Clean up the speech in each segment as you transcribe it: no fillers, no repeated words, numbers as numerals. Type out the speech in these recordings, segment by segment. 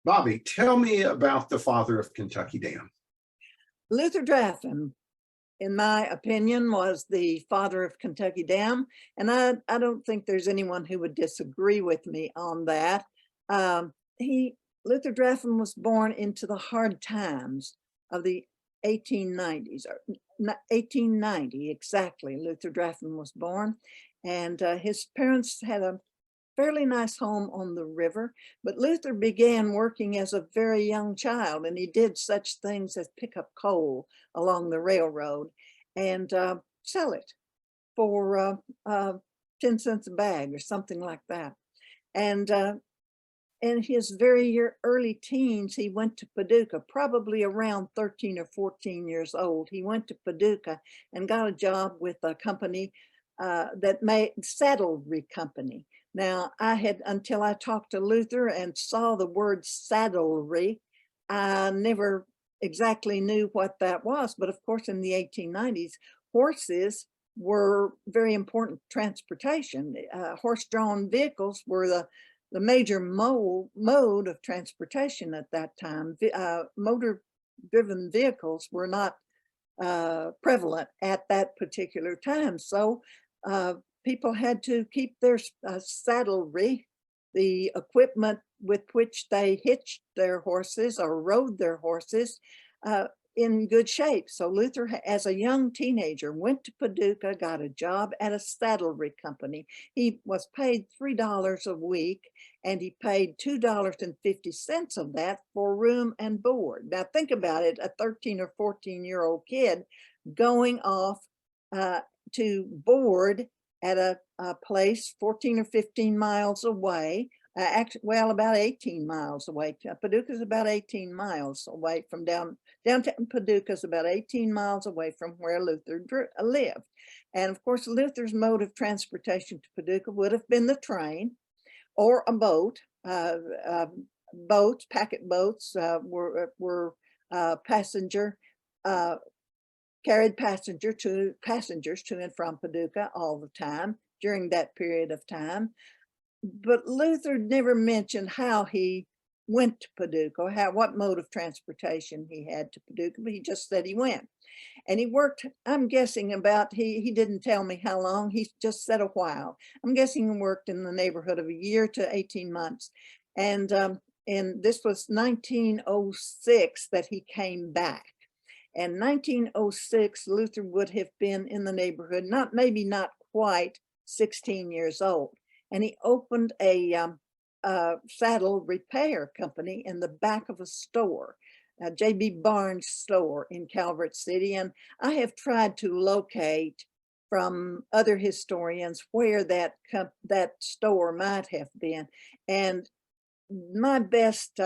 Bobbie, tell me about the father of Kentucky Dam. Luther Draffen, in my opinion, was the father of Kentucky Dam, and I don't think there's anyone who would disagree with me on that. Um, Luther Draffen was born into the hard times of the 1890s, or 1890 exactly. Luther Draffen was born, and his parents had a fairly nice home on the river, but Luther began working as a very young child, and he did such things as pick up coal along the railroad and sell it for 10 cents a bag or something like that. And in his very early teens, he went to Paducah, probably around 13 or 14 years old. He went to Paducah and got a job with a company that made saddlery company. Now, until I talked to Luther and saw the word saddlery, I never exactly knew what that was. But of course, in the 1890s, horses were very important transportation. Horse-drawn vehicles were the major mode of transportation at that time. Motor-driven vehicles were not prevalent at that particular time. So people had to keep their saddlery, the equipment with which they hitched their horses or rode their horses, in good shape. So Luther, as a young teenager, went to Paducah, got a job at a saddlery company. He was paid $3 a week, and he paid $2.50 of that for room and board. Now think about it, a 13 or 14-year-old kid going off to board at a place 14 or 15 miles away. Actually, well, about 18 miles away. Paducah's about 18 miles away from downtown Paducah's about 18 miles away from where Luther lived. And of course, Luther's mode of transportation to Paducah would have been the train or a boat. Boats, packet boats were passenger, carried passengers to and from Paducah all the time during that period of time. But Luther never mentioned how he went to Paducah or what mode of transportation he had to Paducah, but he just said he went. And he worked, I'm guessing about, he didn't tell me how long, he just said a while. I'm guessing he worked in the neighborhood of a year to 18 months. And this was 1906 that he came back. And 1906, Luther would have been in the neighborhood, maybe not quite 16 years old. And he opened a saddle repair company in the back of a store, a J.B. Barnes store in Calvert City. And I have tried to locate from other historians where that store might have been. And my best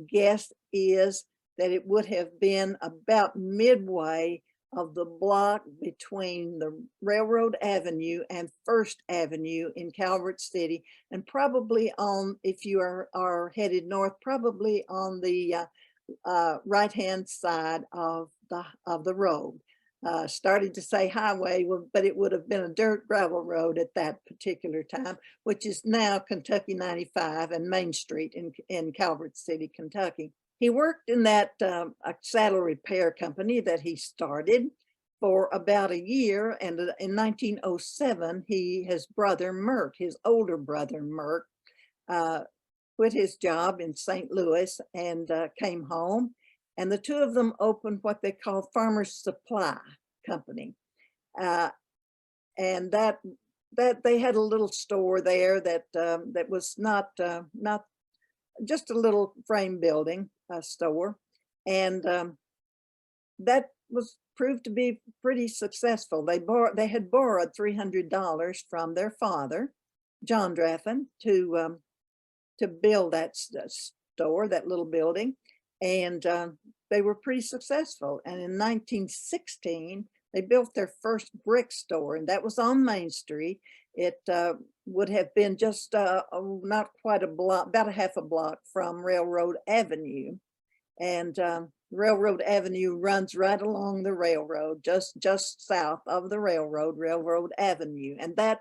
guess is that it would have been about midway of the block between the Railroad Avenue and First Avenue in Calvert City, and probably on, if you are headed north, probably on the right-hand side of the road. Started to say highway, but it would have been a dirt gravel road at that particular time, which is now Kentucky 95 and Main Street in Calvert City, Kentucky. He worked in that saddle repair company that he started for about a year. And in 1907, his brother, Mert, his older brother, Mert, quit his job in St. Louis and came home. And the two of them opened what they call Farmer's Supply Company. And that they had a little store there that was not just a little frame building store, and that was proved to be pretty successful. They had borrowed $300 from their father, John Draffen, to build that store, that little building, and they were pretty successful. And in 1916, they built their first brick store, and that was on Main Street. It would have been just not quite a block, about a half a block from Railroad Avenue. And Railroad Avenue runs right along the railroad, just south of the Railroad Avenue. And that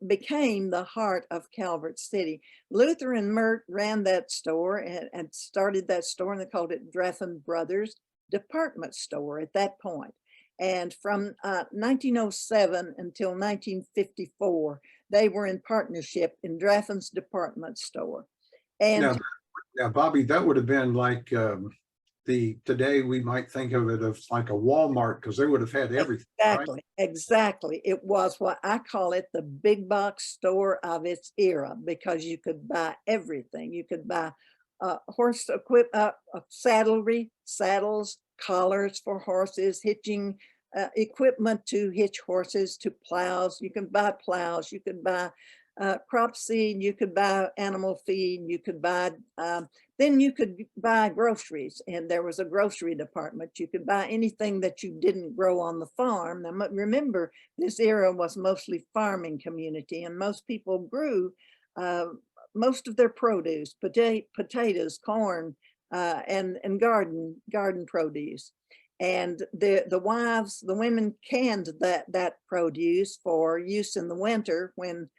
became the heart of Calvert City. Luther and Mert ran that store and started that store, and they called it Draffen Brothers Department Store at that point. And from 1907 until 1954, they were in partnership in Draffen's department store. And Now, now, Bobbie, that would have been like today we might think of it as like a Walmart, because they would have had everything. exactly, Right? exactly. It was what I call it the big box store of its era, because you could buy everything. You could buy horse saddlery, saddles, collars for horses, hitching equipment to hitch horses, to plows. You can buy plows. You could buy crop seed. You could buy animal feed. You could buy then you could buy groceries, and there was a grocery department. You could buy anything that you didn't grow on the farm. Now, remember, this era was mostly farming community, and most people grew most of their produce, potatoes, corn, and garden produce. And the wives, the women canned that produce for use in the winter when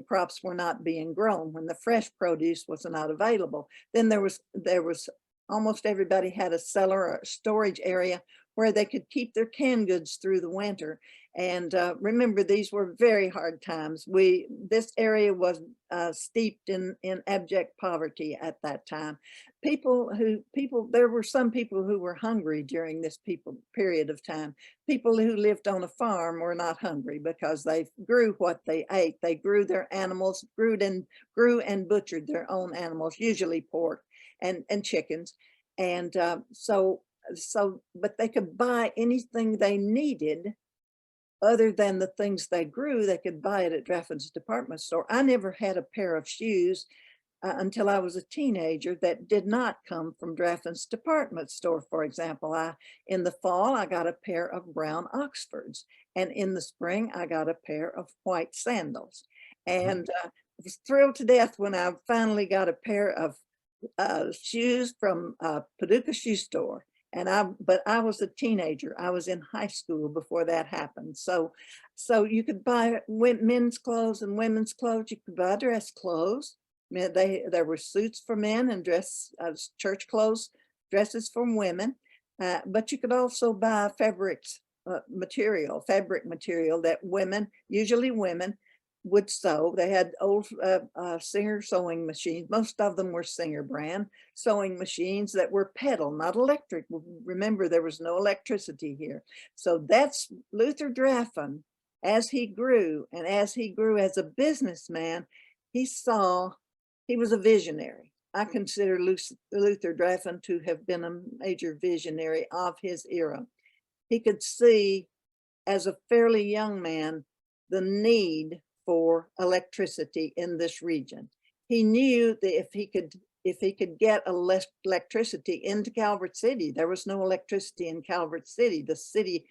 crops were not being grown, when the fresh produce was not available. Then there was almost everybody had a cellar or storage area where they could keep their canned goods through the winter. And remember, these were very hard times. This area was steeped in abject poverty at that time. There were some people who were hungry during this period of time. People who lived on a farm were not hungry because they grew what they ate. They grew their animals, grew and butchered their own animals, usually pork and chickens. And but they could buy anything they needed other than the things they grew. They could buy it at Draffen's department store. I never had a pair of shoes until I was a teenager that did not come from Draffen's department store. For example, in the fall, I got a pair of brown Oxfords, and in the spring, I got a pair of white sandals. And I was thrilled to death when I finally got a pair of shoes from Paducah Shoe Store. But I was a teenager. I was in high school before that happened. So you could buy men's clothes and women's clothes. You could buy dress clothes. There were suits for men and church clothes, dresses for women. But you could also buy fabric material that women, usually women, would sew. They had old Singer sewing machines. Most of them were Singer brand sewing machines that were pedal, not electric. Remember, there was no electricity here. So that's Luther Draffen. As he grew, and as he grew as a businessman, he was a visionary. I consider Luther Draffen to have been a major visionary of his era. He could see, as a fairly young man, the need for electricity in this region. He knew that if he could get electricity into Calvert City, there was no electricity in Calvert City. The city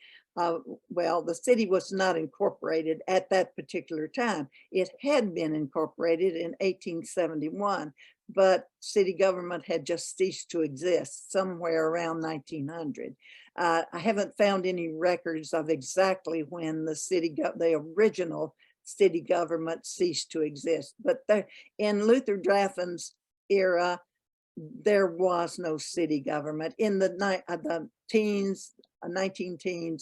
was not incorporated at that particular time. It had been incorporated in 1871, but city government had just ceased to exist somewhere around 1900. I haven't found any records of exactly when the original city government ceased to exist. But in Luther Draffen's era, there was no city government. In the 19 teens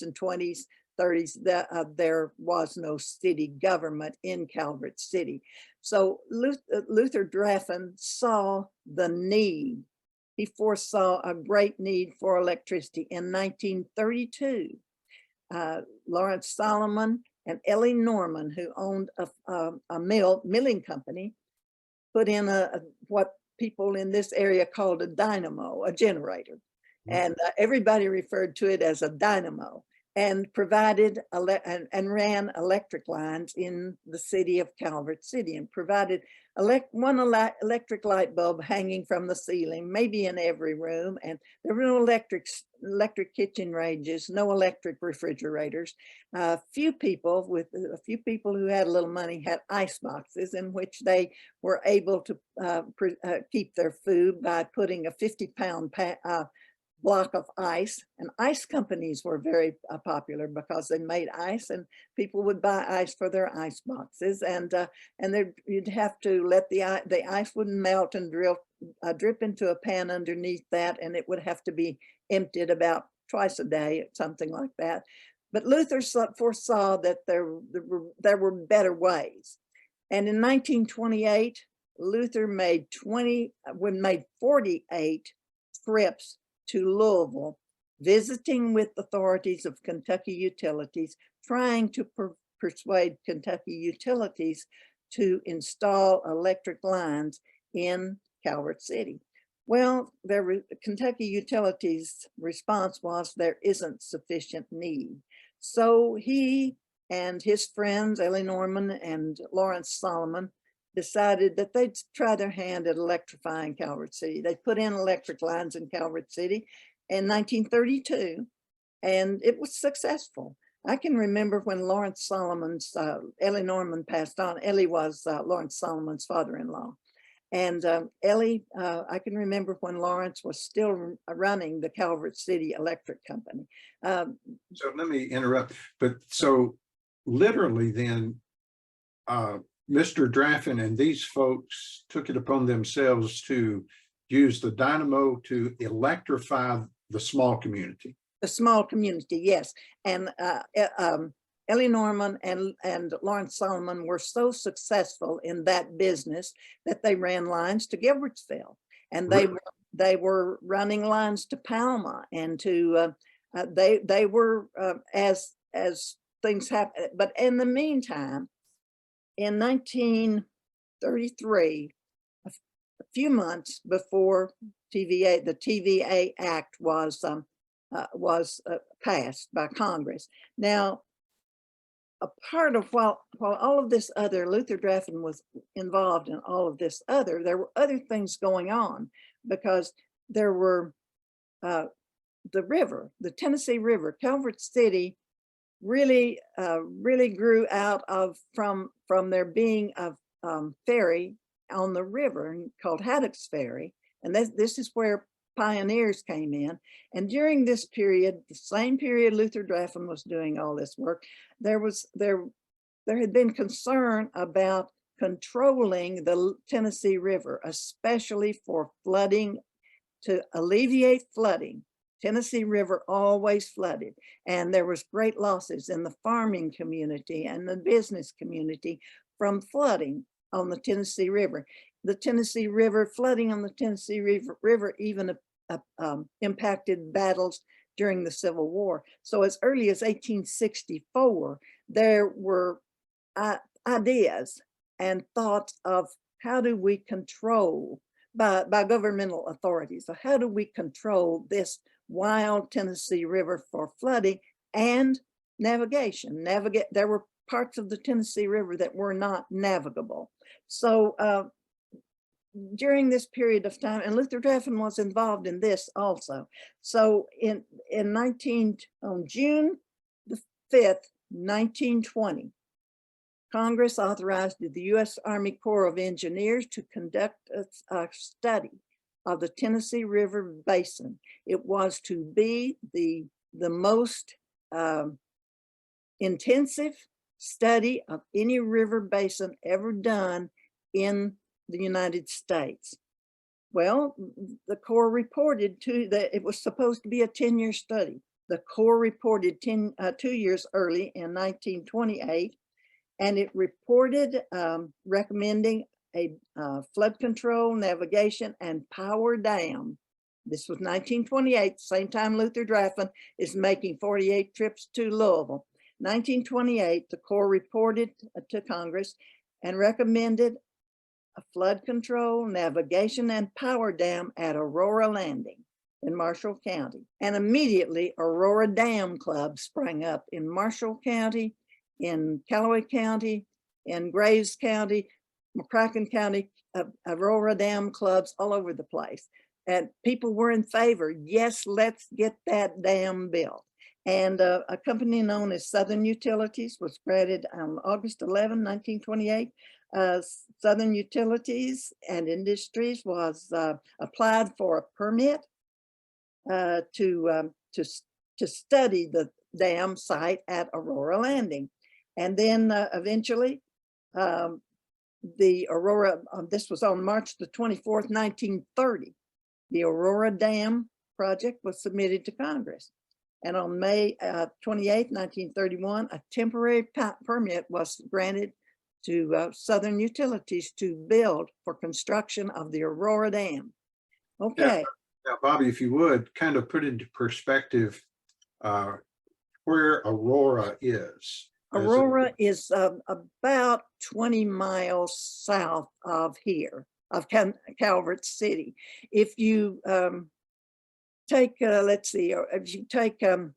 and 20s, 30s, there was no city government in Calvert City. So Luther Draffen saw the need. He foresaw a great need for electricity. In 1932, Lawrence Solomon and Ellie Norman, who owned a milling company, put in what people in this area called a dynamo, a generator. And everybody referred to it as a dynamo, and provided and ran electric lines in the city of Calvert City, and provided one electric light bulb hanging from the ceiling, maybe in every room. And there were no electric kitchen ranges, no electric refrigerators. A few people who had a little money had ice boxes in which they were able to keep their food by putting a 50-pound block of ice, and ice companies were very popular because they made ice, and people would buy ice for their ice boxes, and you'd have to let the ice wouldn't melt and drip into a pan underneath that, and it would have to be emptied about twice a day, something like that. But Luther foresaw that there were better ways, and in 1928, Luther made 48 trips to Louisville, visiting with authorities of Kentucky Utilities, trying to persuade Kentucky Utilities to install electric lines in Calvert City. Well, Kentucky Utilities' response was there isn't sufficient need. So he and his friends, Ellie Norman and Lawrence Solomon, decided that they'd try their hand at electrifying Calvert City. They put in electric lines in Calvert City in 1932, and it was successful. I can remember when Lawrence Solomon's, Ellie Norman passed on. Ellie was Lawrence Solomon's father-in-law. And Ellie, I can remember when Lawrence was still running the Calvert City Electric Company. So let me interrupt, but so literally then, Mr. Draffen and these folks took it upon themselves to use the dynamo to electrify the small community. The small community, yes. And Ellie Norman and Lawrence Solomon were so successful in that business that they ran lines to Gilbertsville, and they were running lines to Palma, and to they were as things happen. But in the meantime, in 1933, a few months before TVA, the TVA Act was passed by Congress. Now, a part of while all of this other, Luther Draffen was involved in all of this other, there were other things going on, because there were the river, the Tennessee River, Calvert City really grew out of from there being a ferry on the river called Haddock's Ferry, and this is where pioneers came in. And during this period, the same period Luther Draffen was doing all this work, there had been concern about controlling the Tennessee River, especially for flooding, to alleviate flooding. Tennessee River always flooded, and there was great losses in the farming community and the business community from flooding on the Tennessee River. The Tennessee River, flooding on the Tennessee River even impacted battles during the Civil War. So as early as 1864, there were ideas and thoughts of how do we control, by governmental authorities, so how do we control this wild Tennessee River for flooding and navigation. There were parts of the Tennessee River that were not navigable. So during this period of time, and Luther Draffen was involved in this also. So on June the 5th, 1920, Congress authorized the U.S. Army Corps of Engineers to conduct a study of the Tennessee River Basin. It was to be the most intensive study of any river basin ever done in the United States. Well, the Corps reported that it was supposed to be a 10-year study. The Corps reported 2 years early in 1928, and it reported recommending a flood control, navigation, and power dam. This was 1928, same time Luther Draffen is making 48 trips to Louisville. 1928, the Corps reported to Congress and recommended a flood control, navigation, and power dam at Aurora Landing in Marshall County. And immediately, Aurora Dam Club sprang up in Marshall County, in Callaway County, in Graves County, McCracken County, Aurora Dam clubs all over the place. And people were in favor. Yes, let's get that dam built. And a company known as Southern Utilities was created on August 11, 1928. Southern Utilities and Industries was applied for a permit to study the dam site at Aurora Landing. And then eventually the Aurora, this was on March the 24th, 1930, the Aurora Dam project was submitted to Congress. And on May 28th, 1931, a temporary permit was granted to Southern Utilities to build for construction of the Aurora Dam. Okay. Now, Bobbie, if you would kind of put into perspective where Aurora is. Aurora is about 20 miles south of here, of Calvert City. If you take, let's see, if you take the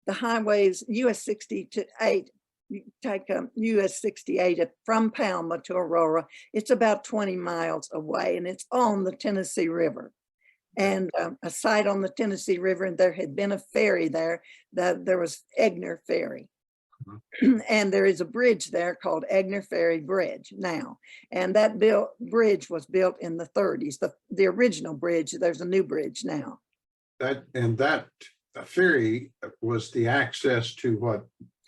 highways, US 68, you take US 68 from Palma to Aurora, it's about 20 miles away, and it's on the Tennessee River. And a site on the Tennessee River, and there had been a ferry there, there was Egner Ferry. And there is a bridge there called Egner Ferry Bridge now. And that bridge was built in the 30s, the original bridge. There's a new bridge now. That ferry was the access to what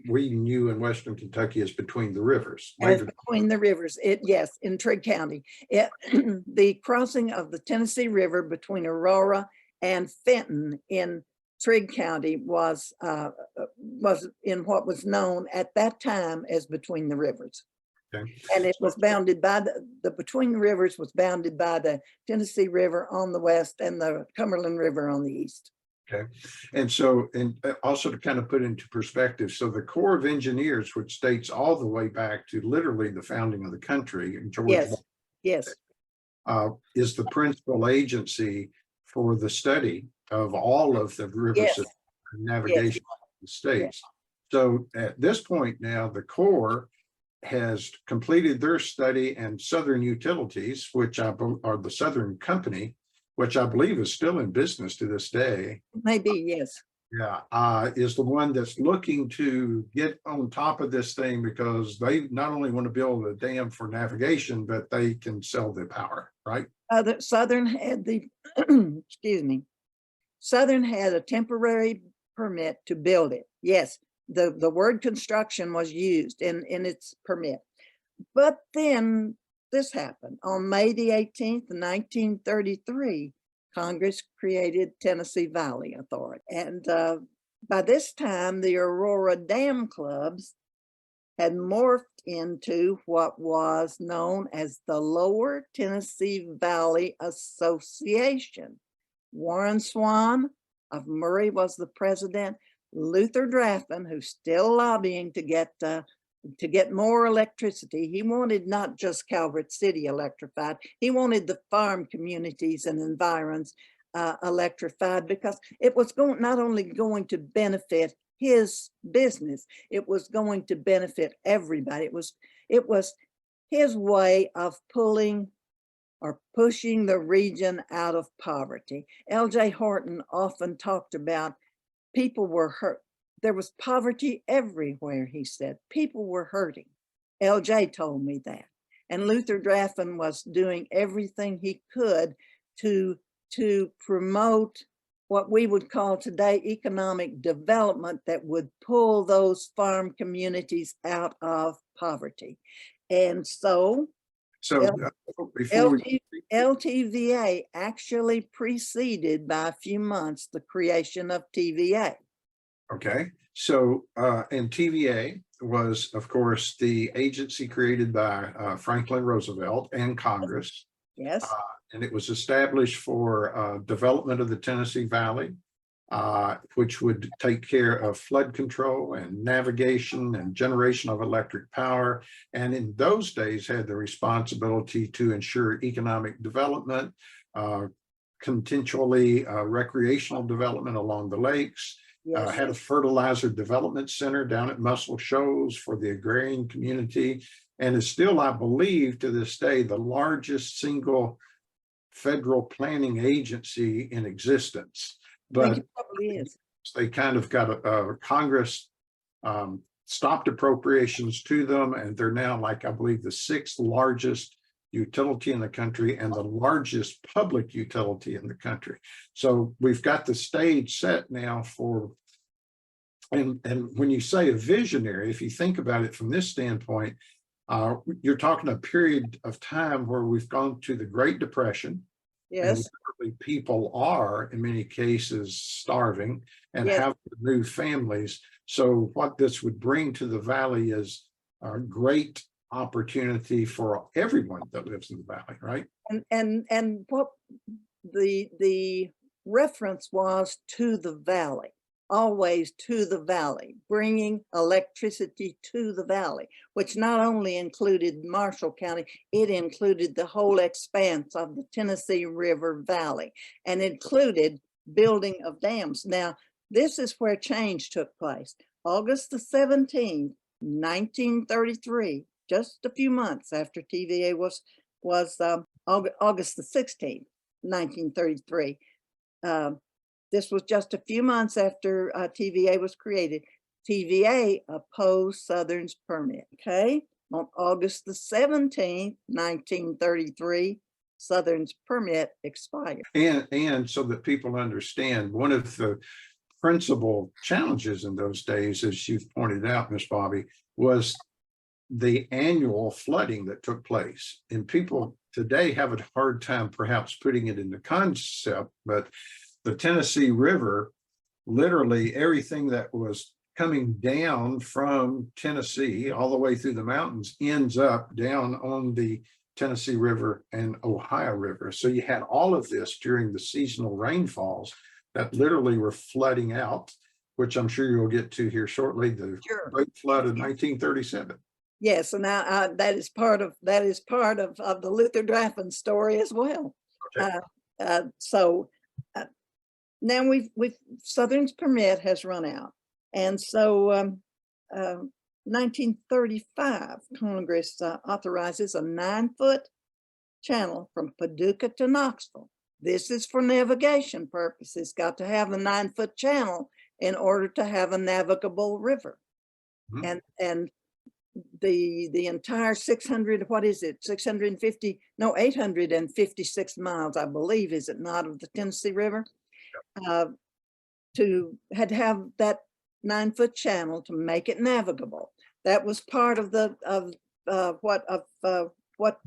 we knew in Western Kentucky as between the rivers. As between the rivers, yes, in Trigg County. The crossing of the Tennessee River between Aurora and Fenton in Trigg County was in what was known at that time as between the rivers. Okay. And it was bounded by the between the rivers was bounded by the Tennessee River on the west and the Cumberland River on the east. Okay. And so, and also to kind of put into perspective, so the Corps of Engineers, which dates all the way back to literally the founding of the country, George, yes, is the principal agency for the study of all of the rivers and navigation of the states. So at this point now, the Corps has completed their study, and Southern Utilities, which are the Southern Company, which I believe is still in business to this day. Maybe, yes. Yeah, is the one that's looking to get on top of this thing, because they not only want to build a dam for navigation, but they can sell the power, right? Southern had the, excuse me, Southern had a temporary permit to build it. Yes, the word construction was used in its permit. But then this happened. On May the 18th, 1933, Congress created Tennessee Valley Authority. And by this time, the Aurora Dam Clubs had morphed into what was known as the Lower Tennessee Valley Association. Warren Swan of Murray was the president. Luther Draffen, who's still lobbying to get more electricity. He wanted not just Calvert City electrified, he wanted the farm communities and environs electrified, because it was not only going to benefit his business, it was going to benefit everybody. It was his way of pulling or pushing the region out of poverty. L.J. Horton often talked about people were hurt. There was poverty everywhere, he said. People were hurting. L.J. told me that. And Luther Draffen was doing everything he could to promote what we would call today economic development that would pull those farm communities out of poverty. And so LTVA actually preceded by a few months the creation of TVA. Okay, so and TVA was, of course, the agency created by Franklin Roosevelt and Congress. Yes. And it was established for development of the Tennessee Valley, which would take care of flood control and navigation and generation of electric power. And in those days had the responsibility to ensure economic development, continually recreational development along the lakes. Yes. Had a fertilizer development center down at Muscle Shoals for the agrarian community, and is still, I believe, to this day, the largest single federal planning agency in existence. But it probably is. They kind of got Congress stopped appropriations to them, and they're now, like, I believe, the 6th largest utility in the country and the largest public utility in the country. So we've got the stage set now for, and when you say a visionary, if you think about it from this standpoint, you're talking a period of time where we've gone to the Great Depression. Yes. And people are, in many cases, starving and Yes. have to move families. So what this would bring to the valley is a great opportunity for everyone that lives in the valley, right? And what the reference was to the valley, always to the valley, bringing electricity to the valley, which not only included Marshall County, it included the whole expanse of the Tennessee River Valley, and included building of dams. Now, this is where change took place. August the 17th, 1933, just a few months after TVA was August the 16th, 1933. This was just a few months after TVA was created. TVA opposed Southern's permit, okay? On August the 17th, 1933, Southern's permit expired. And so that people understand, one of the principal challenges in those days, as you've pointed out, Miss Bobbie, was the annual flooding that took place. And people today have a hard time perhaps putting it into concept, but the Tennessee River, literally everything that was coming down from Tennessee all the way through the mountains ends up down on the Tennessee River and Ohio River. So you had all of this during the seasonal rainfalls that literally were flooding out, which I'm sure you'll get to here shortly, the Great Flood of 1937. Yes, and that is part of the Luther Draffen story as well. Okay. Now we've Southern's permit has run out, and so 1935 Congress authorizes a 9-foot channel from Paducah to Knoxville. This is for navigation purposes. Got to have a 9-foot channel in order to have a navigable river. Mm-hmm. And the entire 856 miles, I believe, is it not, of the Tennessee River, had to have that 9-foot channel to make it navigable. That was part of what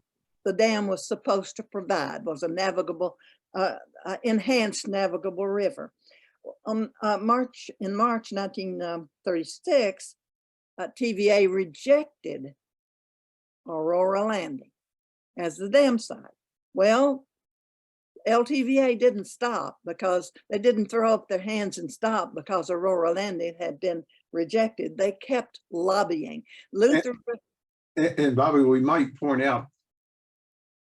the dam was supposed to provide, was a navigable, enhanced navigable river. In March 1936, TVA rejected Aurora Landing as the dam site. Well, LTVA didn't stop, because they didn't throw up their hands and stop because Aurora Landing had been rejected. They kept lobbying. Luther and Bobbie, we might point out,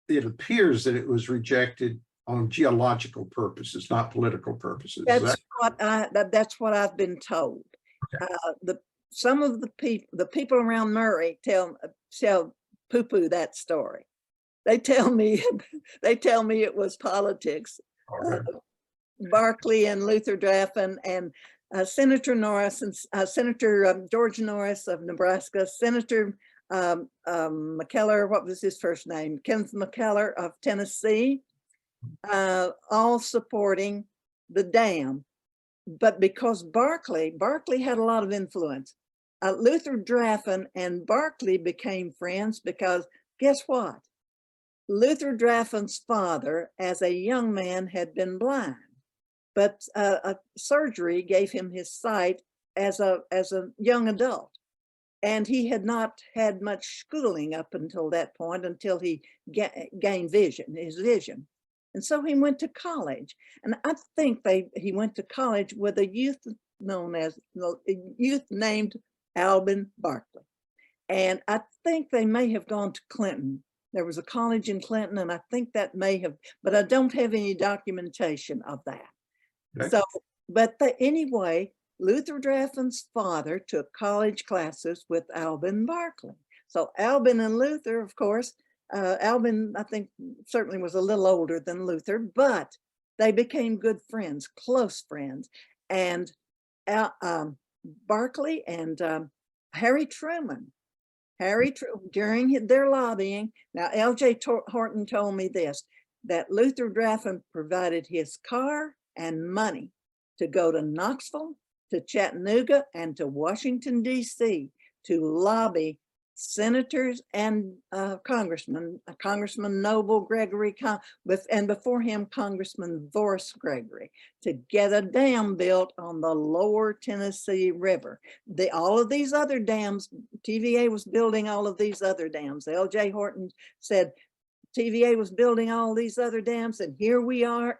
it appears that it was rejected on geological purposes, not political purposes. That's what I've been told. Okay. Some of the people around Murray tell poo-poo that story. They tell me it was politics. Okay. Barclay and Luther Draffen and Senator Norris and Senator George Norris of Nebraska, Senator McKellar, what was his first name? Kenneth McKellar of Tennessee, all supporting the dam. But because Barclay had a lot of influence, Luther Draffen and Barclay became friends, because guess what? Luther Draffen's father, as a young man, had been blind, but a surgery gave him his sight as a young adult. And he had not had much schooling up until that point, until he gained his vision. And so he went to college. And I think he went to college with a youth named Alvin Barkley. And I think they may have gone to Clinton. There was a college in Clinton, and I think that may have, but I don't have any documentation of that. Okay. So, anyway, Luther Draffen's father took college classes with Alvin Barkley. So Alvin and Luther, of course, Alvin, I think, certainly was a little older than Luther, but they became good friends, close friends. And Barkley and Harry Truman During their lobbying, now L.J. Horton told me this, that Luther Draffen provided his car and money to go to Knoxville, to Chattanooga, and to Washington, D.C. to lobby senators and congressmen, Congressman Noble Gregory, and before him, Congressman Voris Gregory, to get a dam built on the lower Tennessee River. All of these other dams, TVA was building all of these other dams. L.J. Horton said TVA was building all these other dams, and here we are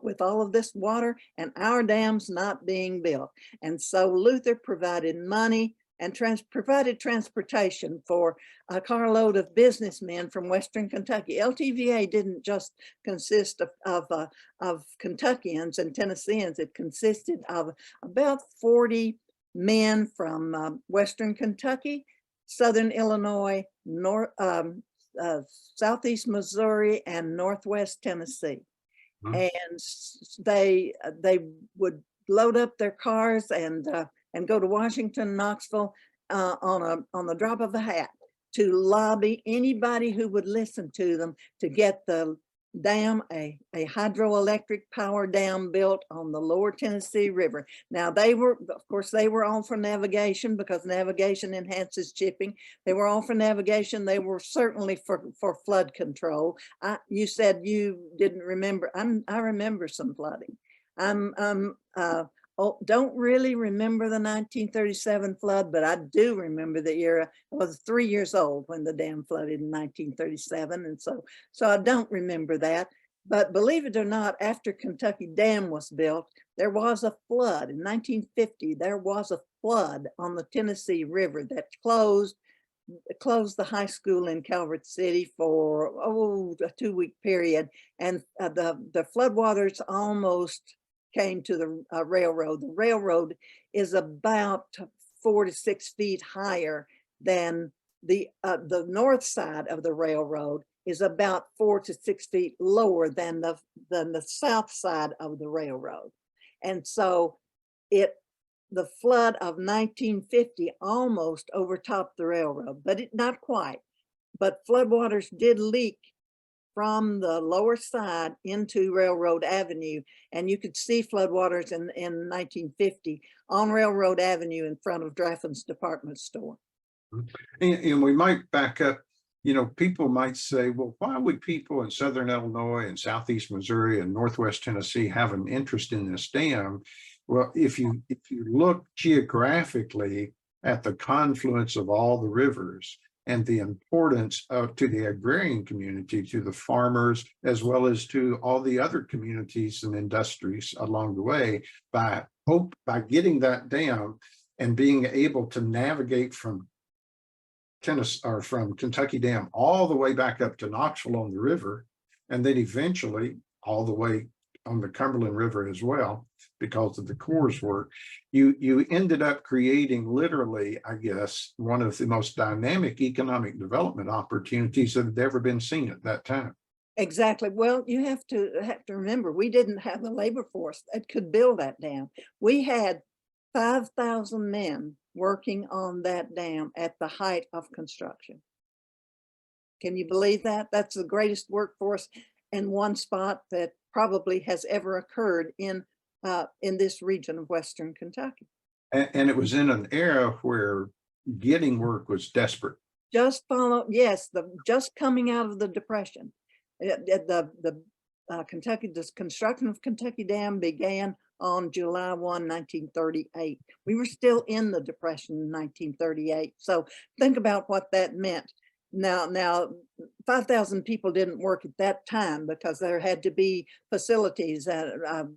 with all of this water and our dams not being built. And so Luther provided money and provided transportation for a carload of businessmen from Western Kentucky. LTVA didn't just consist of Kentuckians and Tennesseans. It consisted of about 40 men from Western Kentucky, Southern Illinois, Southeast Missouri, and Northwest Tennessee. And they would load up their cars and go to Washington, Knoxville on the drop of a hat to lobby anybody who would listen to them to get the dam, a hydroelectric power dam built on the lower Tennessee River. Now of course, they were all for navigation because navigation enhances shipping. They were all for navigation. They were certainly for flood control. You said you didn't remember. I remember some flooding. Don't really remember the 1937 flood, but I do remember the era. I was 3 years old when the dam flooded in 1937. And so I don't remember that. But believe it or not, after Kentucky Dam was built, there was a flood. In 1950, there was a flood on the Tennessee River that closed the high school in Calvert City for a 2-week period. And the floodwaters almost came to the railroad. The railroad is about 4 to 6 feet higher than the north side of the railroad is about 4 to 6 feet lower than the south side of the railroad. And so the flood of 1950 almost overtopped the railroad, but not quite. But floodwaters did leak from the lower side into Railroad Avenue. And you could see floodwaters in 1950 on Railroad Avenue in front of Draffen's department store. And we might back up, people might say, well, why would people in Southern Illinois and Southeast Missouri and Northwest Tennessee have an interest in this dam? Well, if you look geographically at the confluence of all the rivers, and the importance to the agrarian community, to the farmers, as well as to all the other communities and industries along the way, by getting that dam and being able to navigate from Kentucky Dam all the way back up to Knoxville on the river, and then eventually all the way on the Cumberland River as well, because of the Corps' work, you ended up creating literally, I guess, one of the most dynamic economic development opportunities that had ever been seen at that time. Exactly. Well, you have to remember, we didn't have the labor force that could build that dam. We had 5,000 men working on that dam at the height of construction. Can you believe that? That's the greatest workforce in one spot that probably has ever occurred in this region of Western Kentucky. And it was in an era where getting work was desperate. Just coming out of the Depression. The construction of Kentucky Dam began on July 1, 1938. We were still in the Depression in 1938. So think about what that meant. Now 5,000 people didn't work at that time because there had to be facilities and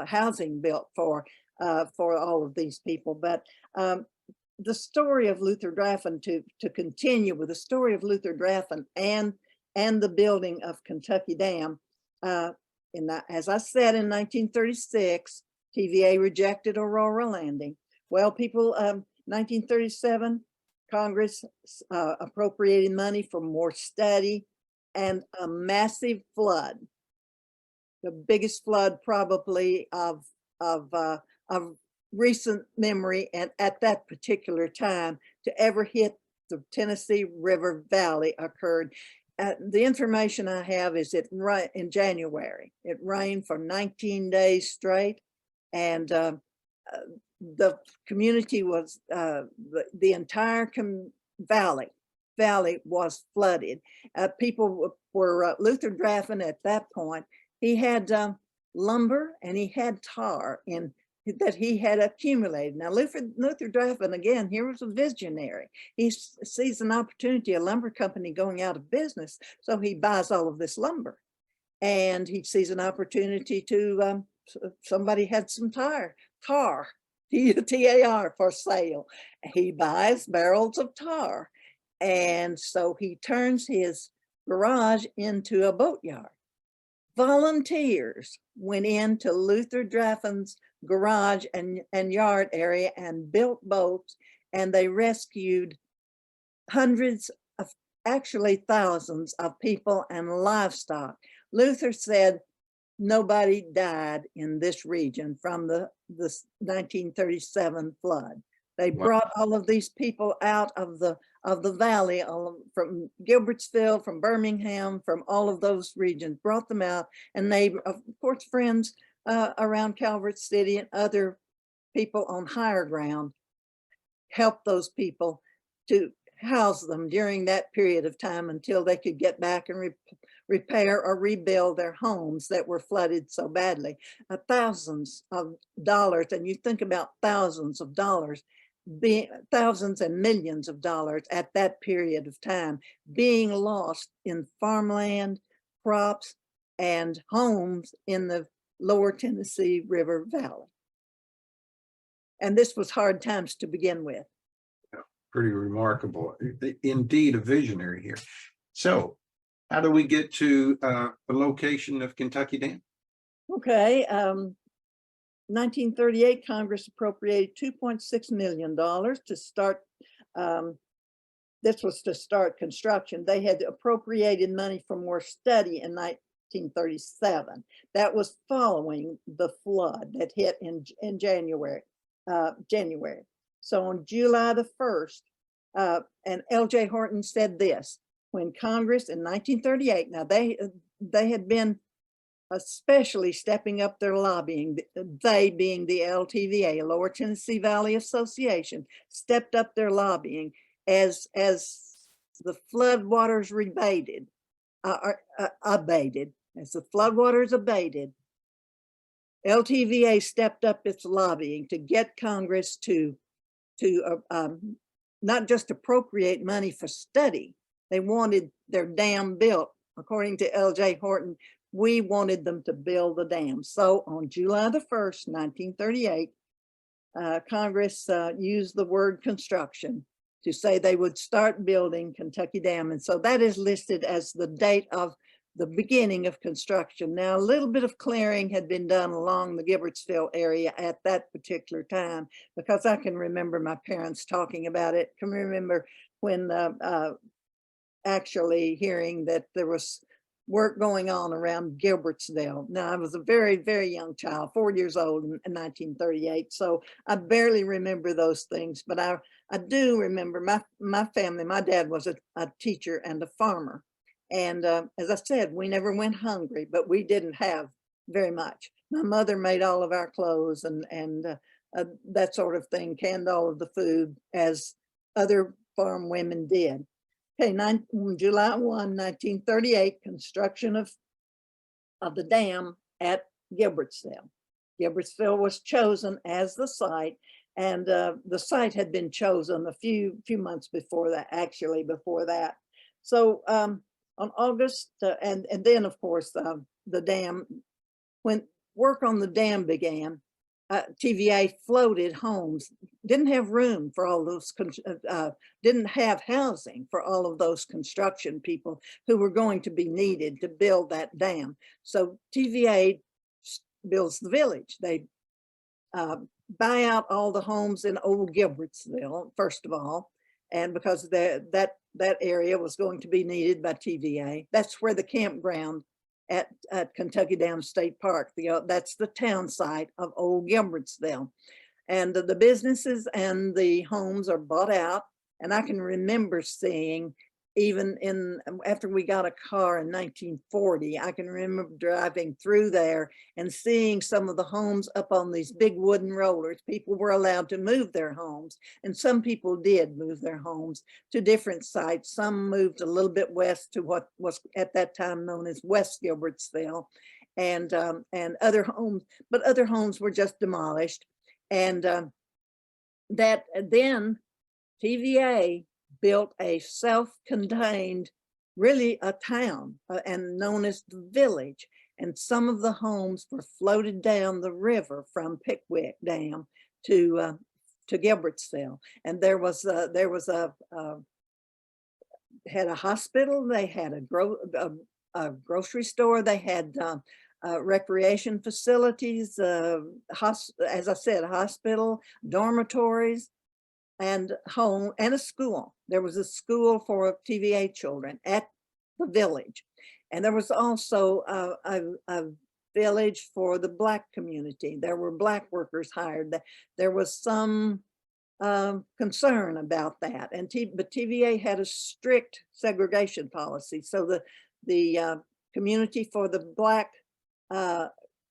housing built for all of these people. But the story of Luther Draffen, to continue with the story of Luther Draffen and the building of Kentucky Dam, as I said, in 1936, TVA rejected Aurora Landing. Well, 1937, Congress appropriated money for more study and a massive flood, the biggest flood probably of recent memory and at that particular time to ever hit the Tennessee River Valley occurred. The information I have is in January. It rained for 19 days straight, and the community was, the entire valley was flooded. People were, Luther Draffen at that point, he had lumber and he had tar that he had accumulated. Now, Luther Draffen, again, here was a visionary. He sees an opportunity, a lumber company going out of business, so he buys all of this lumber. And he sees an opportunity to, somebody had some tar, T-A-R, for sale. He buys barrels of tar. And so he turns his garage into a boatyard. Volunteers went into Luther Draffen's garage and yard area and built boats, and they rescued hundreds of, actually thousands of people and livestock. Luther said nobody died in this region from the 1937 flood. They brought all of these people out of the valley, from Gilbertsville, from Birmingham, from all of those regions, brought them out, and they, of course, friends around Calvert City and other people on higher ground helped those people to house them during that period of time until they could get back and repair or rebuild their homes that were flooded so badly. Thousands of dollars, and you think about thousands of dollars, thousands and millions of dollars at that period of time being lost in farmland, crops, and homes in the lower Tennessee River Valley. And this was hard times to begin with. Pretty remarkable. Indeed, a visionary here. So how do we get to the location of Kentucky Dam? Okay. 1938, Congress appropriated $2.6 million to start, this was to start construction. They had appropriated money for more study in 1937. That was following the flood that hit in January. So on July the 1st, and L.J. Horton said this, when Congress in 1938, now they had been especially stepping up their lobbying, they being the LTVA, Lower Tennessee Valley Association, stepped up their lobbying as the floodwaters abated, as the floodwaters abated. LTVA stepped up its lobbying to get Congress to not just appropriate money for study. They wanted their dam built. According to L.J. Horton, we wanted them to build the dam. So on July the 1st, 1938, Congress used the word construction to say they would start building Kentucky Dam. And so that is listed as the date of the beginning of construction. Now, a little bit of clearing had been done along the Gilbertsville area at that particular time, because I can remember my parents talking about it. Can remember when actually hearing that there was work going on around Gilbertsville. Now, I was a very, very young child, 4 years old in 1938, so I barely remember those things, but I do remember my family. My dad was a teacher and a farmer. And as I said, we never went hungry, but we didn't have very much. My mother made all of our clothes and that sort of thing, canned all of the food as other farm women did. Okay, July 1, 1938, construction of the dam at Gilbertsville. Gilbertsville was chosen as the site, and the site had been chosen a few months before that, actually before that. So on August, and then of course the dam, when work on the dam began, TVA floated homes, didn't have room for all those, didn't have housing for all of those construction people who were going to be needed to build that dam. So TVA builds the village. They buy out all the homes in Old Gilbertsville, first of all, and because that area was going to be needed by TVA. That's where the campground at Kentucky Dam State Park, that's the town site of Old Gilbertsville. And the businesses and the homes are bought out And I can remember seeing, even after we got a car in 1940, I can remember driving through there and seeing some of the homes up on these big wooden rollers. People were allowed to move their homes, and some people did move their homes to different sites. Some moved a little bit west to what was at that time known as West Gilbertsville, and other homes, but other homes were just demolished. And that then TVA built a self-contained, really a town, and known as the village. And some of the homes were floated down the river from Pickwick Dam to Gilbertsville. And there was had a hospital, they had a grocery store, they had recreation facilities, as I said, a hospital, dormitories, and home, and a school. There was a school for TVA children at the village. And there was also a village for the Black community. There were Black workers hired. There was some concern about that. But TVA had a strict segregation policy. So the community for the Black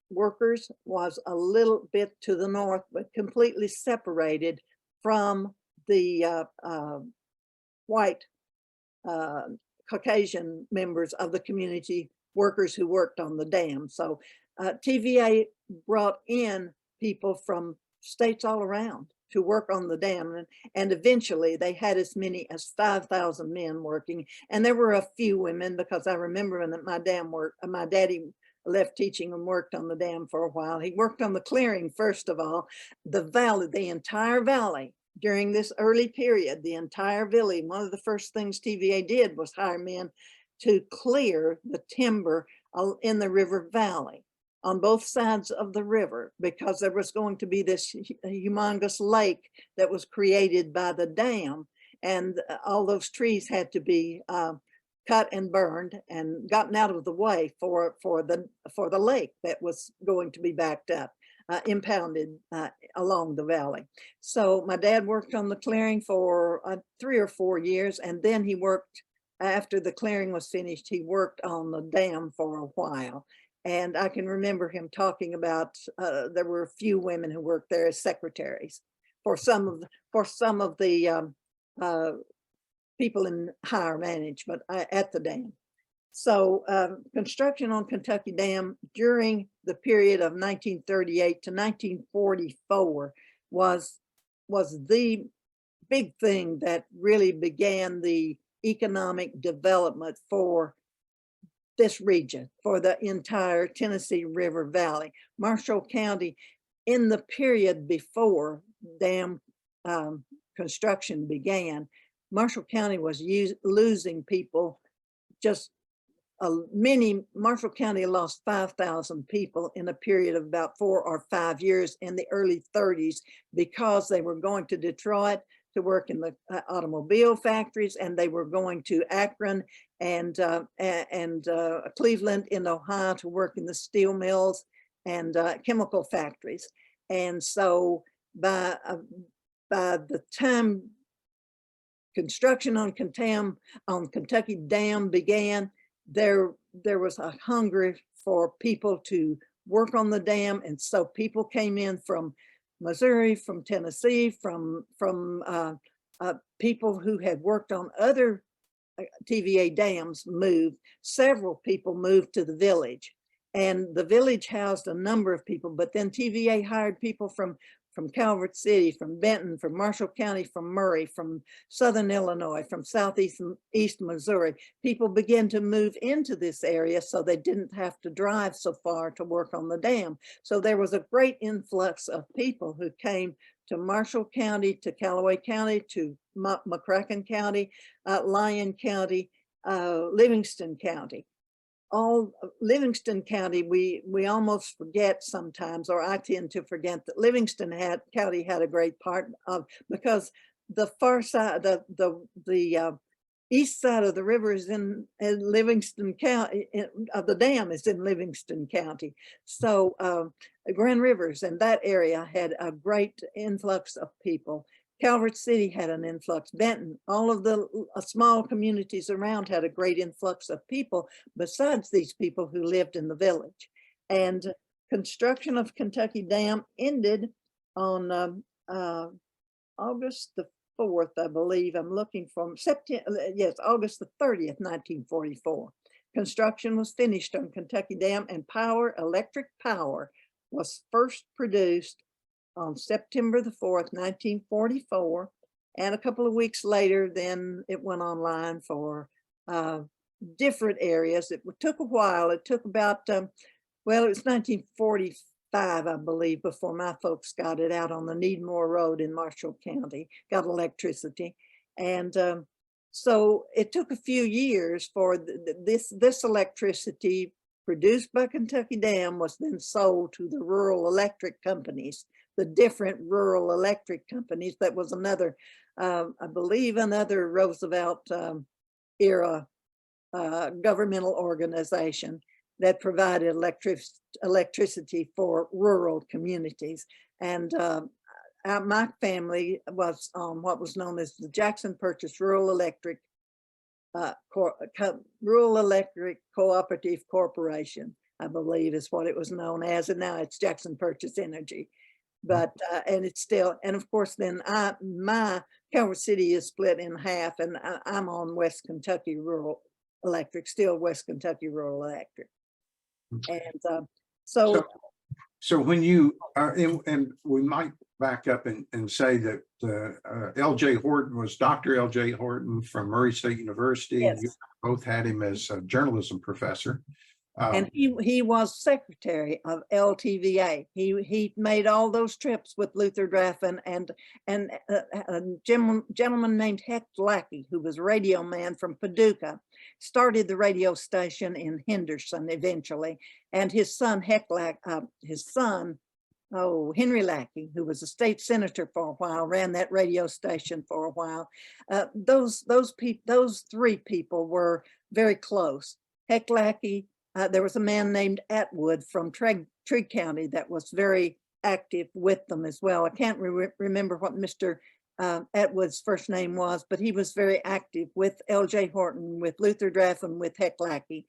workers was a little bit to the north, but completely separated from the white Caucasian members of the community workers who worked on the dam. So TVA brought in people from states all around to work on the dam, and eventually they had as many as 5,000 men working, and there were a few women, because I remember when my daddy left teaching and worked on the dam for a while. He worked on the clearing first of all. The valley, the entire valley, during this early period, the entire valley, one of the first things TVA did was hire men to clear the timber in the river valley on both sides of the river, because there was going to be this humongous lake that was created by the dam, and all those trees had to be cut and burned and gotten out of the way for the lake that was going to be backed up, impounded along the valley. So my dad worked on the clearing for 3 or 4 years, and then he worked, after the clearing was finished, he worked on the dam for a while. And I can remember him talking about there were a few women who worked there as secretaries for some of the people in higher management at the dam. So construction on Kentucky Dam during the period of 1938 to 1944 was the big thing that really began the economic development for this region, for the entire Tennessee River Valley. Marshall County, in the period before dam construction began, Marshall County was losing people. Marshall County lost 5,000 people in a period of about 4 or 5 years in the early 30s, because they were going to Detroit to work in the automobile factories, and they were going to Akron and Cleveland in Ohio to work in the steel mills and chemical factories. And so by the time construction on Kentucky Dam began, there was a hunger for people to work on the dam. And so people came in from Missouri, from Tennessee, from people who had worked on other TVA dams moved. Several people moved to the village, and the village housed a number of people, but then TVA hired people from Calvert City, from Benton, from Marshall County, from Murray, from Southern Illinois, from Southeast Missouri. People began to move into this area so they didn't have to drive so far to work on the dam. So there was a great influx of people who came to Marshall County, to Callaway County, to McCracken County, Lyon County, Livingston County. All Livingston County, we almost forget sometimes, or I tend to forget, that Livingston County had a great part of, because the far side, the east side of the river is in Livingston County, of the dam is in Livingston County. So Grand Rivers and that area had a great influx of people Calvert City had an influx. Benton, all of the small communities around had a great influx of people besides these people who lived in the village. And construction of Kentucky Dam ended on August the 4th, I believe. I'm looking from September, yes, August the 30th, 1944. Construction was finished on Kentucky Dam, and electric power was first produced on September the 4th, 1944. And a couple of weeks later, then it went online for different areas. It took a while. It took about, well, it was 1945, I believe, before my folks got it out on the Needmore Road in Marshall County, got electricity. And so it took a few years for this electricity produced by Kentucky Dam was then sold to the rural electric companies, the different rural electric companies. That was another, I believe, another Roosevelt era governmental organization that provided electricity for rural communities. And my family was on what was known as the Jackson Purchase Rural Electric Cooperative Corporation, I believe is what it was known as, and now it's Jackson Purchase Energy. But and it's still, and of course then my Calvert City is split in half, and I'm on West Kentucky Rural Electric, still West Kentucky Rural Electric. And so when you and we might back up and say that L.J. Horton was Dr. L.J. Horton from Murray State University. yes. You both had him as a journalism professor. And he was secretary of LTVA. He made all those trips with Luther Draffen and a gentleman named Heck Lackey, who was a radio man from Paducah, started the radio station in Henderson eventually. And his son Henry Lackey, who was a state senator for a while, ran that radio station for a while. Those three people were very close. Heck Lackey. There was a man named Atwood from Trigg County that was very active with them as well. I can't remember what Mr. Atwood's first name was, but he was very active with L.J. Horton, with Luther Draffen, with Heck Lackey.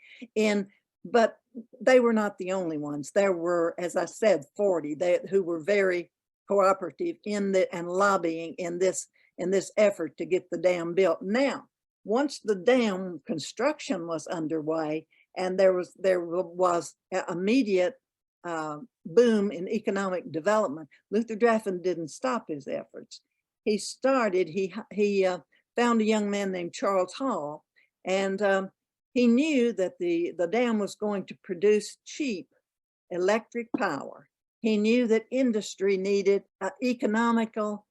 But they were not the only ones. There were, as I said, 40 who were very cooperative and lobbying in this effort to get the dam built. Now, once the dam construction was underway, and there was an immediate boom in economic development, Luther Draffen didn't stop his efforts. He found a young man named Charles Hall, and he knew that the dam was going to produce cheap electric power. He knew that industry needed economical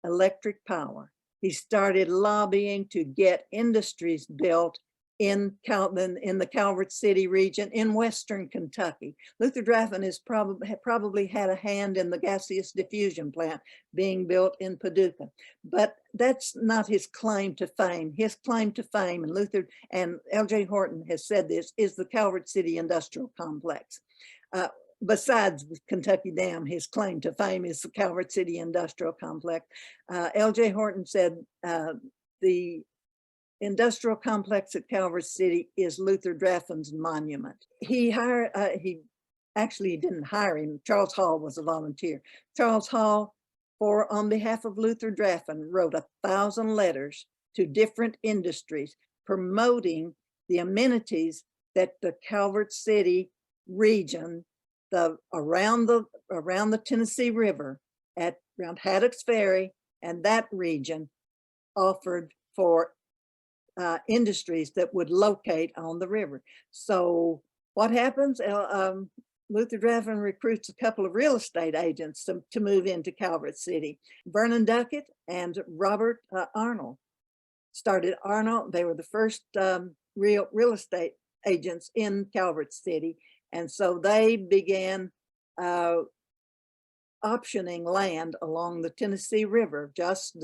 electric power. He started lobbying to get industries built in the Calvert City region in Western Kentucky. Luther Draffen has probably had a hand in the gaseous diffusion plant being built in Paducah, but that's not his claim to fame. His claim to fame, and Luther and L.J. Horton has said this, is the Calvert City Industrial Complex. Besides Kentucky Dam, his claim to fame is the Calvert City Industrial Complex. L.J. Horton said the industrial complex at Calvert City is Luther Draffen's monument. He actually didn't hire him. Charles Hall was a volunteer. Charles Hall, on behalf of Luther Draffen, wrote 1,000 letters to different industries promoting the amenities that the Calvert City region, around the Tennessee River, around Haddock's Ferry and that region, offered for industries that would locate on the river. So what happens? Luther Draffen recruits a couple of real estate agents to move into Calvert City. Vernon Duckett and Robert Arnold started Arnold. They were the first real estate agents in Calvert City. And so they began optioning land along the Tennessee River, just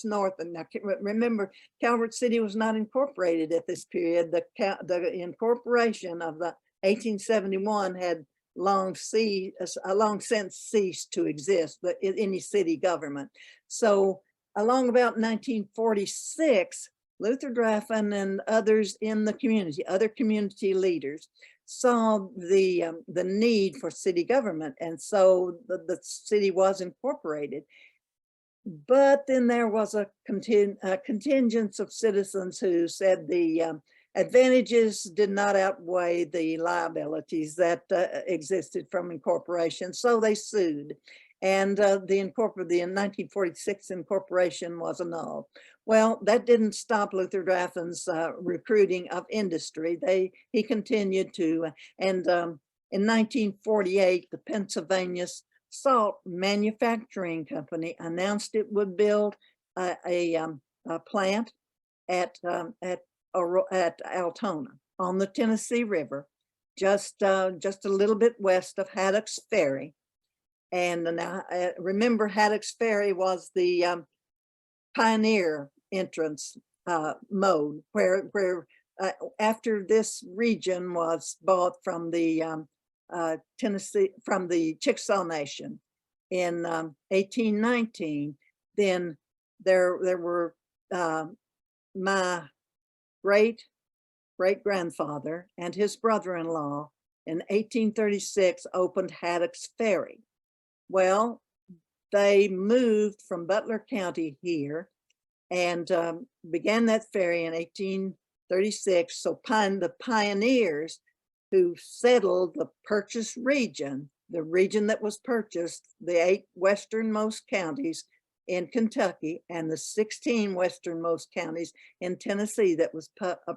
north. And now remember, Calvert City was not incorporated at this period. The incorporation of the 1871 had long since ceased to exist, but in any city government. So along about 1946, Luther Draffen and others in the community, other community leaders, saw the need for city government, and so the city was incorporated. But then there was a contingent of citizens who said the advantages did not outweigh the liabilities that existed from incorporation, so they sued. And the 1946 incorporation was annulled. Well, that didn't stop Luther Draffen's recruiting of industry. He continued to, and in 1948, the Pennsylvania Salt Manufacturing Company announced it would build a plant at Altona on the Tennessee River, just a little bit west of Haddock's Ferry. And now remember, Haddock's Ferry was the pioneer entrance mode, where after this region was bought from the Tennessee, from the Chickasaw Nation in 1819, then there were my great-grandfather and his brother-in-law in 1836 opened Haddock's Ferry. Well, they moved from Butler County here and began that ferry in 1836. So the pioneers who settled the purchased region, the region that was purchased, the 8 westernmost counties in Kentucky and the 16 westernmost counties in Tennessee, that was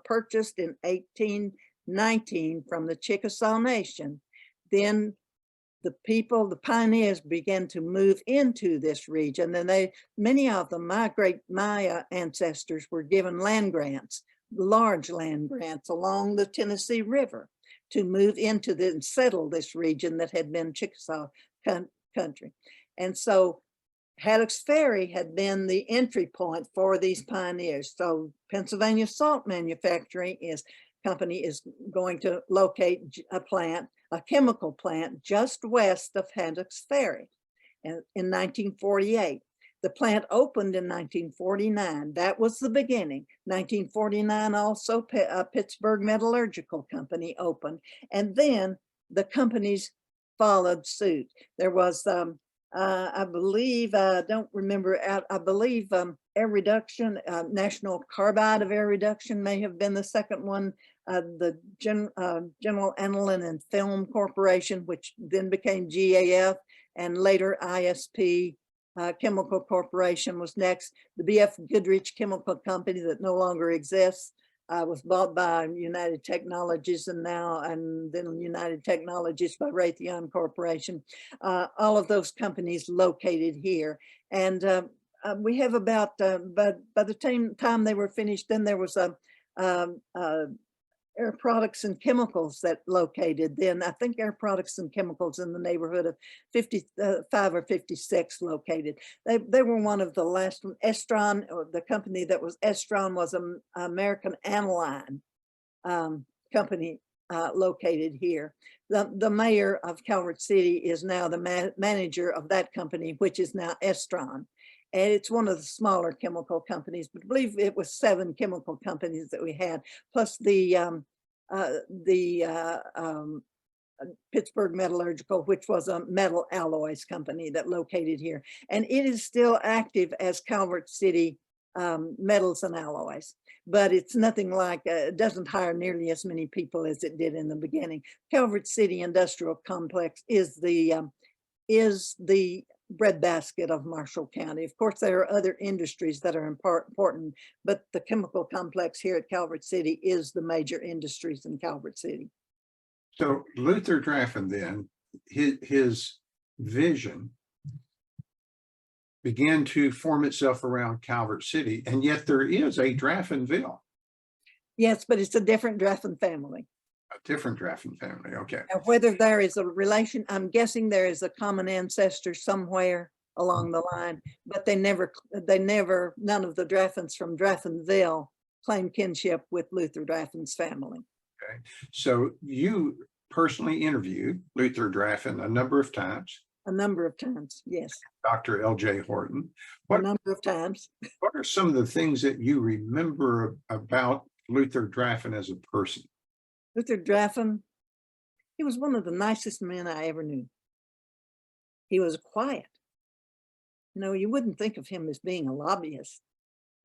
purchased in 1819 from the Chickasaw Nation. Then the people, the pioneers, began to move into this region, and many of them, my ancestors, were given land grants, large land grants along the Tennessee River to move into and settle this region that had been Chickasaw country. And so Haddock's Ferry had been the entry point for these pioneers. So Pennsylvania Salt Manufacturing Company is going to locate a chemical plant just west of Haddock's Ferry in 1948. The plant opened in 1949. That was the beginning. 1949 also Pittsburgh Metallurgical Company opened, and then the companies followed suit. There was I believe, I don't remember, I believe Air Reduction, National Carbide of Air Reduction may have been the second one. The General Aniline and Film Corporation, which then became GAF, and later ISP Chemical Corporation was next. The BF Goodrich Chemical Company, that no longer exists, was bought by United Technologies, and then United Technologies by Raytheon Corporation. All of those companies located here. And we have about, but by the time they were finished, then there was a Air Products and Chemicals that located then. I think Air Products and Chemicals in the neighborhood of 55 or 56 located. They were one of the last. Estron, or the company that was Estron, was an American aniline company located here. The mayor of Calvert City is now the manager of that company, which is now Estron. And it's one of the smaller chemical companies, but I believe it was 7 chemical companies that we had, plus the Pittsburgh Metallurgical, which was a metal alloys company that located here. And it is still active as Calvert City Metals and Alloys, but it's nothing like, it doesn't hire nearly as many people as it did in the beginning. Calvert City Industrial Complex is the breadbasket of Marshall County. Of course, there are other industries that are important, but the chemical complex here at Calvert City is the major industries in Calvert City. So Luther Draffen, then, his vision began to form itself around Calvert City, and yet there is a Draffenville. Yes, but it's a different Draffen family. A different Draffen family, okay. Now, whether there is a relation, I'm guessing there is a common ancestor somewhere along the line, but none of the Draffens from Draffenville claim kinship with Luther Draffen's family. Okay, so you personally interviewed Luther Draffen a number of times, A number of times, yes, Dr. L.J. Horton. a number of times. What are some of the things that you remember about Luther Draffen as a person? Luther Draffen, he was one of the nicest men I ever knew. He was quiet. You know, you wouldn't think of him as being a lobbyist.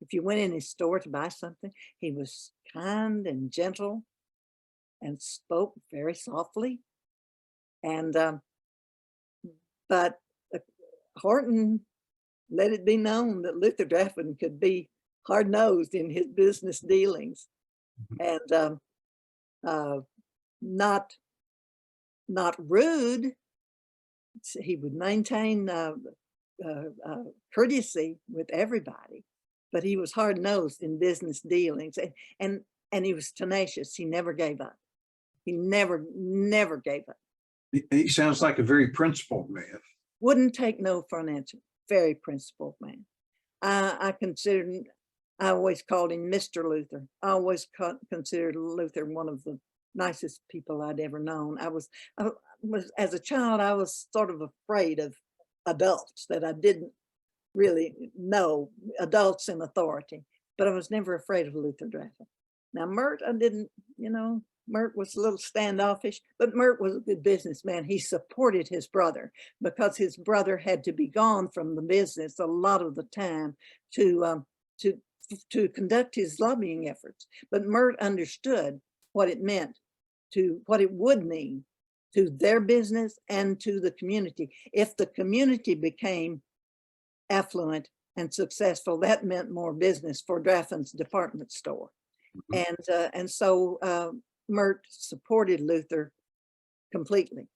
If you went in his store to buy something, he was kind and gentle and spoke very softly. And, but Horton let it be known that Luther Draffen could be hard-nosed in his business dealings and not rude. He would maintain courtesy with everybody, but he was hard-nosed in business dealings, and he was tenacious. He never gave up. He never gave up. He sounds like a very principled man. Wouldn't take no for an answer. Very principled man. I always called him Mr. Luther. I always considered Luther one of the nicest people I'd ever known. I was as a child, I was sort of afraid of adults that I didn't really know, adults in authority, but I was never afraid of Luther Draffen. Now, Mert, I didn't, you know, Mert was a little standoffish, but Mert was a good businessman. He supported his brother because his brother had to be gone from the business a lot of the time to conduct his lobbying efforts. But Mert understood what it meant, what it would mean to their business and to the community. If the community became affluent and successful, that meant more business for Draffen's department store. And so Mert supported Luther completely.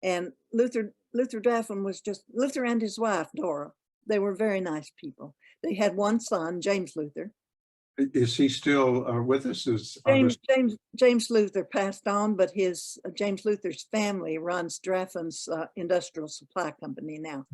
And Luther Draffen was just, Luther and his wife, Dora, they were very nice people. They had one son, James Luther. Is he still with us? James Luther passed on, but James Luther's family runs Draffen's Industrial Supply Company now.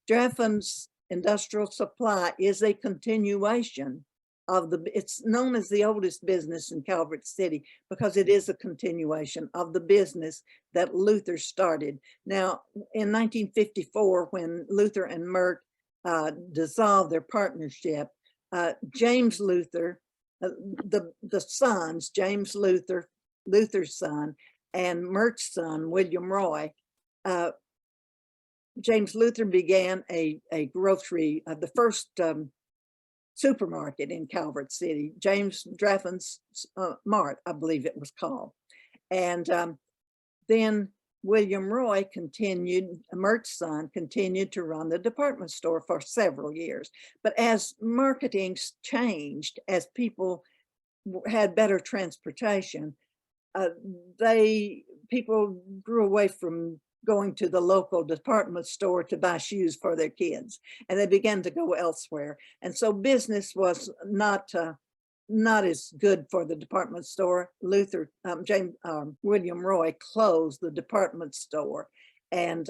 Draffen's Industrial Supply is a continuation of it's known as the oldest business in Calvert City because it is a continuation of the business that Luther started. Now, in 1954, when Luther and Mert dissolved their partnership, James Luther, the sons, James Luther, Luther's son, and Mert's son, William Roy, James Luther began a grocery, the first supermarket in Calvert City, James Draffen's Mart, I believe it was called. And then William Roy continued, Mert's son, continued to run the department store for several years. But as marketing changed, as people had better transportation, people grew away from going to the local department store to buy shoes for their kids, and they began to go elsewhere. And so business was not as good for the department store. William Roy closed the department store, and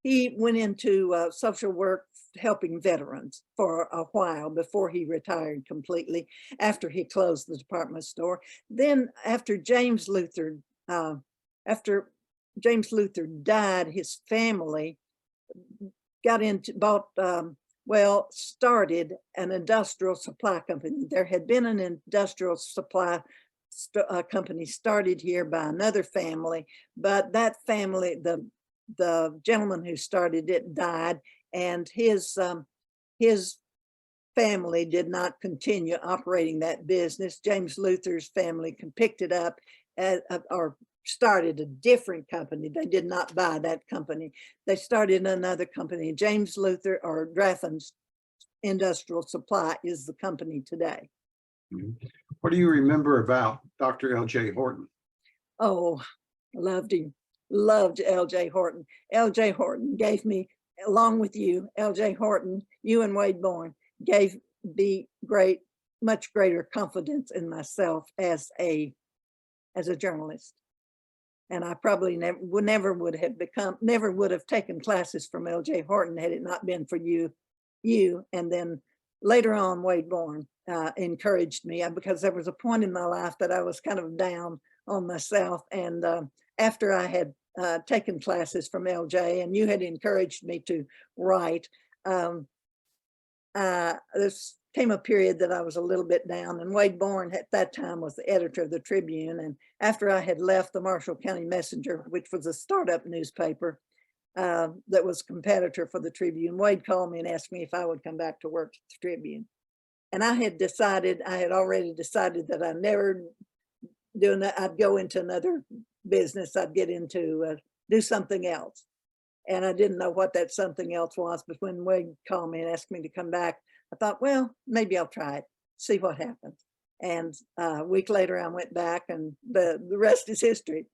he went into social work, helping veterans for a while before he retired completely after he closed the department store. Then after James Luther died, his family started an industrial supply company. There had been an industrial supply company started here by another family, but that family, the gentleman who started it died, and his family did not continue operating that business. James Luther's family picked it up or started a different company. They did not buy that company. They started another company. James Luther, or Draffen's Industrial Supply, is the company today. What do you remember about Dr. L.J. Horton? Oh, I loved him. Loved L.J. Horton. L.J. Horton gave me, along with you, L.J. Horton, you and Wade Bourne, gave me much greater confidence in myself as a journalist. And I probably never would have taken classes from L.J. Horton had it not been for you. And then later on, Wade Bourne encouraged me, because there was a point in my life that I was kind of down on myself. And after I had taken classes from LJ, and you had encouraged me to write, this came a period that I was a little bit down, and Wade Bourne at that time was the editor of the Tribune. And after I had left the Marshall County Messenger, which was a startup newspaper that was a competitor for the Tribune, Wade called me and asked me if I would come back to work at the Tribune. And I had already decided that I never doing that. I'd go into another business. I'd get into do something else. And I didn't know what that something else was, but when Wade called me and asked me to come back, I thought, well, maybe I'll try it, see what happens. And a week later I went back, and the rest is history.